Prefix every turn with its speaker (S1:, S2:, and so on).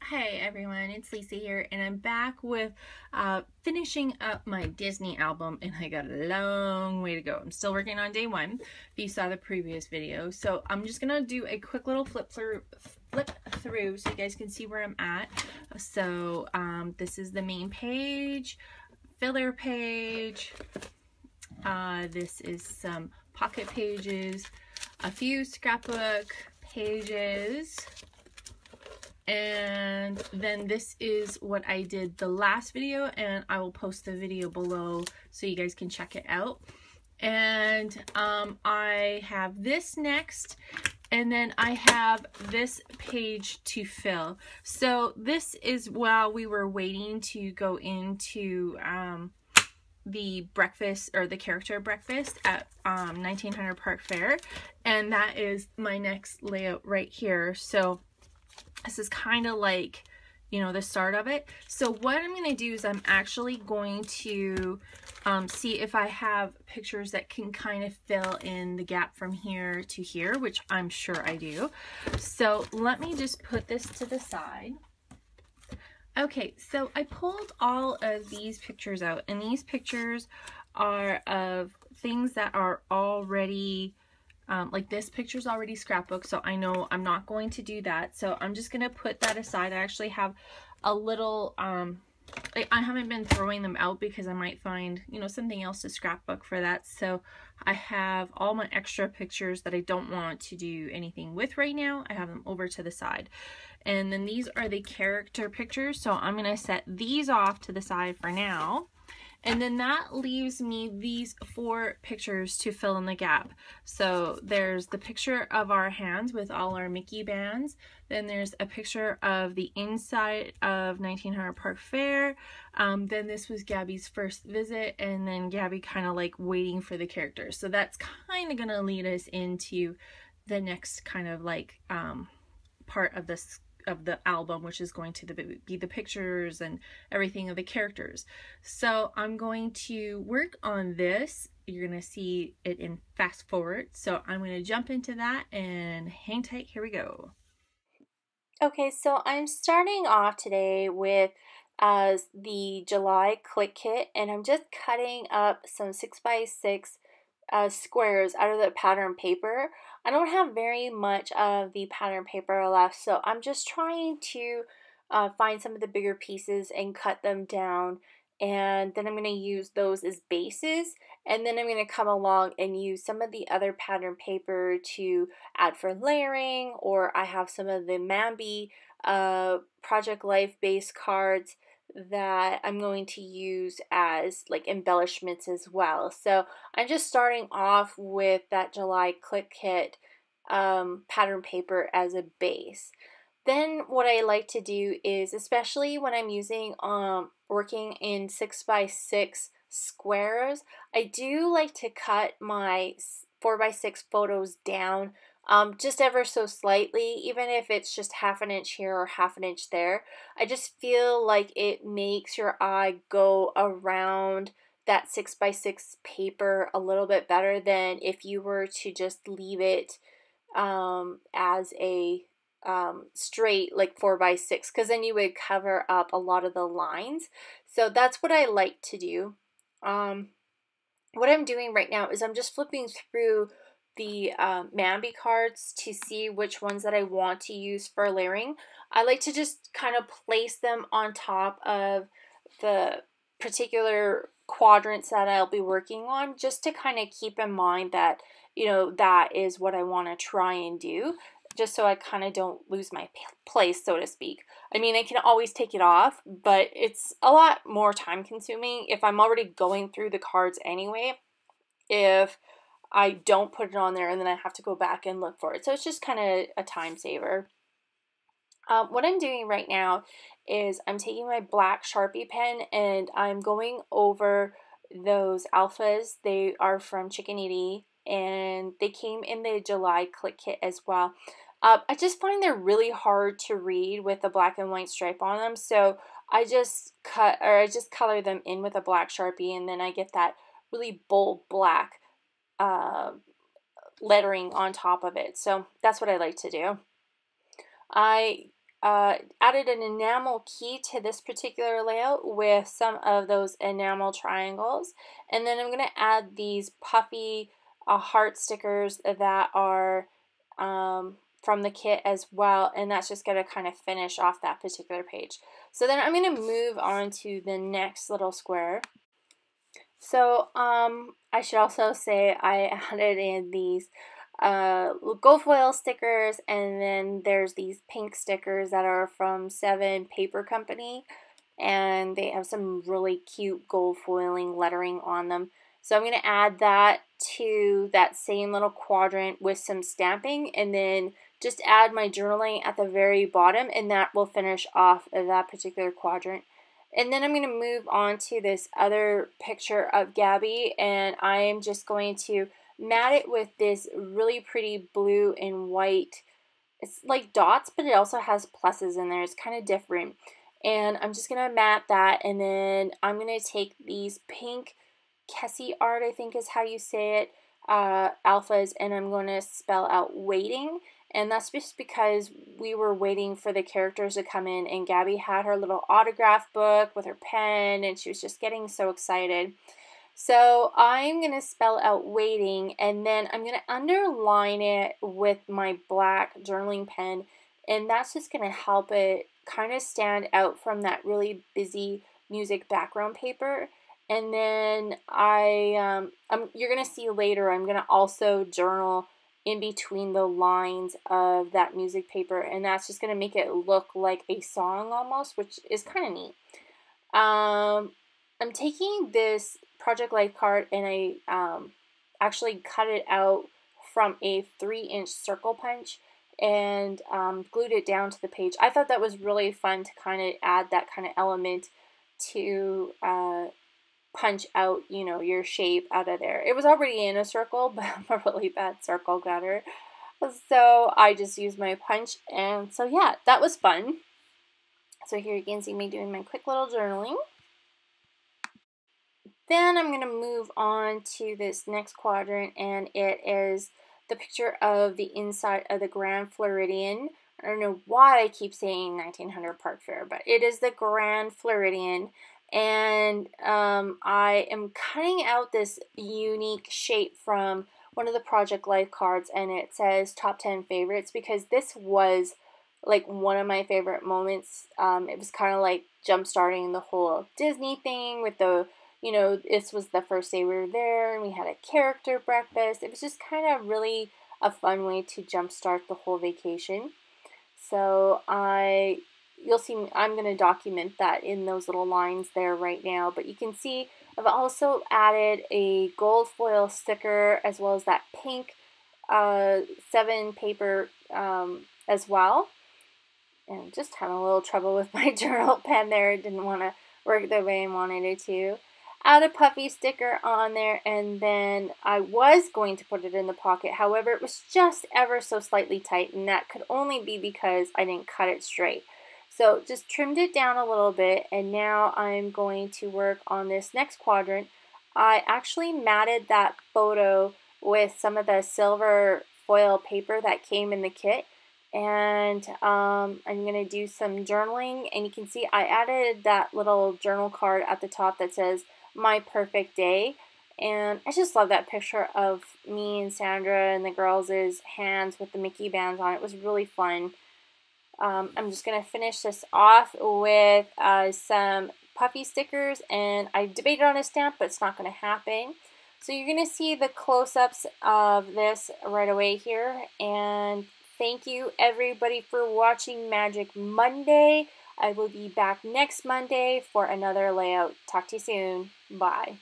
S1: Hey everyone, it's Lisa here, and I'm back with finishing up my Disney album, and I got a long way to go. I'm still working on day one, if you saw the previous video. So I'm just gonna do a quick little flip through so you guys can see where I'm at. So this is the main page, filler page. This is some pocket pages, a few scrapbook pages. And then this is what I did the last video, and I will post the video below so you guys can check it out. And I have this next, and then I have this page to fill. So this is while we were waiting to go into the breakfast, or the character breakfast at 1900 Park Fair, and that is my next layout right here. So this is kind of like, you know, the start of it. So what I'm going to do is I'm actually going to see if I have pictures that can kind of fill in the gap from here to here, which I'm sure I do. So let me just put this to the side. Okay, so I pulled all of these pictures out, and these pictures are of things that are already like this picture's already scrapbook, so I know I'm not going to do that. So I'm just gonna put that aside. I actually have a little I haven't been throwing them out because I might find, you know, something else to scrapbook for that. So I have all my extra pictures that I don't want to do anything with right now. I have them over to the side. And then these are the character pictures, so I'm gonna set these off to the side for now. And then that leaves me these 4 pictures to fill in the gap. So there's the picture of our hands with all our Mickey bands. Then there's a picture of the inside of 1900 Park Fair. Then this was Gabby's first visit, and then Gabby kind of like waiting for the characters. So that's kind of going to lead us into the next kind of like part of this of the album, which is going to be the pictures and everything of the characters. So I'm going to work on this. You're gonna see it in fast forward. So I'm gonna jump into that and hang tight. Here we go.
S2: Okay, so I'm starting off today with the July Click Kit, and I'm just cutting up some 6x6 squares out of the pattern paper. I don't have very much of the pattern paper left, so I'm just trying to find some of the bigger pieces and cut them down, and then I'm going to use those as bases, and then I'm going to come along and use some of the other pattern paper to add for layering, or I have some of the Mambi Project Life base cards that I'm going to use as like embellishments as well. So I'm just starting off with that July Click Kit pattern paper as a base. Then what I like to do is, especially when I'm using working in 6x6 squares, I do like to cut my 4x6 photos down just ever so slightly, even if it's just half an inch here or half an inch there. I just feel like it makes your eye go around that 6x6 paper a little bit better than if you were to just leave it as a straight like 4x6, because then you would cover up a lot of the lines. So that's what I like to do. What I'm doing right now is I'm just flipping through the Mambi cards to see which ones that I want to use for layering. I like to just kind of place them on top of the particular quadrants that I'll be working on, just to kind of keep in mind that, you know, that is what I want to try and do, just so I kind of don't lose my place, so to speak. I mean, I can always take it off, but it's a lot more time consuming if I'm already going through the cards anyway, if I don't put it on there and then I have to go back and look for it. So it's just kind of a time saver. What I'm doing right now is I'm taking my black Sharpie pen and I'm going over those alphas. They are from Chicken and they came in the July Click Kit as well. I just find they're really hard to read with the black and white stripe on them, so I just color them in with a black Sharpie, and then I get that really bold black lettering on top of it. So that's what I like to do. I added an enamel key to this particular layout with some of those enamel triangles. And then I'm going to add these puffy heart stickers that are from the kit as well, and that's just going to kind of finish off that particular page. So then I'm going to move on to the next little square. So I should also say I added in these gold foil stickers, and then there's these pink stickers that are from 7 Paper Company, and they have some really cute gold foiling lettering on them. So I'm going to add that to that same little quadrant with some stamping, and then just add my journaling at the very bottom, and that will finish off that particular quadrant. And then I'm going to move on to this other picture of Gabby, and I am just going to mat it with this really pretty blue and white. It's like dots, but it also has pluses in there. It's kind of different. And I'm just going to mat that, and then I'm going to take these pink Kessie art, I think is how you say it, alphas, and I'm going to spell out waiting. And that's just because we were waiting for the characters to come in, and Gabby had her little autograph book with her pen, and she was just getting so excited. So I'm going to spell out waiting, and then I'm going to underline it with my black journaling pen, and that's just going to help it kind of stand out from that really busy music background paper. And then you're going to see later, I'm going to also journal in between the lines of that music paper, and that's just going to make it look like a song almost, which is kind of neat. I'm taking this Project Life card, and I actually cut it out from a 3-inch circle punch and glued it down to the page. I thought that was really fun to kind of add that kind of element to punch out, you know, your shape out of there. It was already in a circle, but I'm a really bad circle cutter. So I just used my punch, and so yeah, that was fun. So here you can see me doing my quick little journaling. Then I'm going to move on to this next quadrant, and it is the picture of the inside of the Grand Floridian. I don't know why I keep saying 1900 Park Fair, but it is the Grand Floridian. And I am cutting out this unique shape from one of the Project Life cards, and it says top 10 favorites, because this was like one of my favorite moments. It was kind of like jump-starting the whole Disney thing with the, you know, this was the first day we were there, and we had a character breakfast. It was just kind of really a fun way to jumpstart the whole vacation. So you'll see I'm going to document that in those little lines there right now. But you can see I've also added a gold foil sticker as well as that pink 7 paper as well. And just having a little trouble with my journal pen there. It didn't want to work the way I wanted it to. Add a puffy sticker on there, and then I was going to put it in the pocket. However, it was just ever so slightly tight, and that could only be because I didn't cut it straight. So just trimmed it down a little bit, and now I'm going to work on this next quadrant. I actually matted that photo with some of the silver foil paper that came in the kit, and I'm going to do some journaling, and you can see I added that little journal card at the top that says my perfect day, and I just love that picture of me and Sandra and the girls' hands with the Mickey bands on. It was really fun. I'm just going to finish this off with some puffy stickers, and I debated on a stamp, but it's not going to happen. So you're going to see the close-ups of this right away here, and thank you everybody for watching Magic Monday. I will be back next Monday for another layout. Talk to you soon. Bye.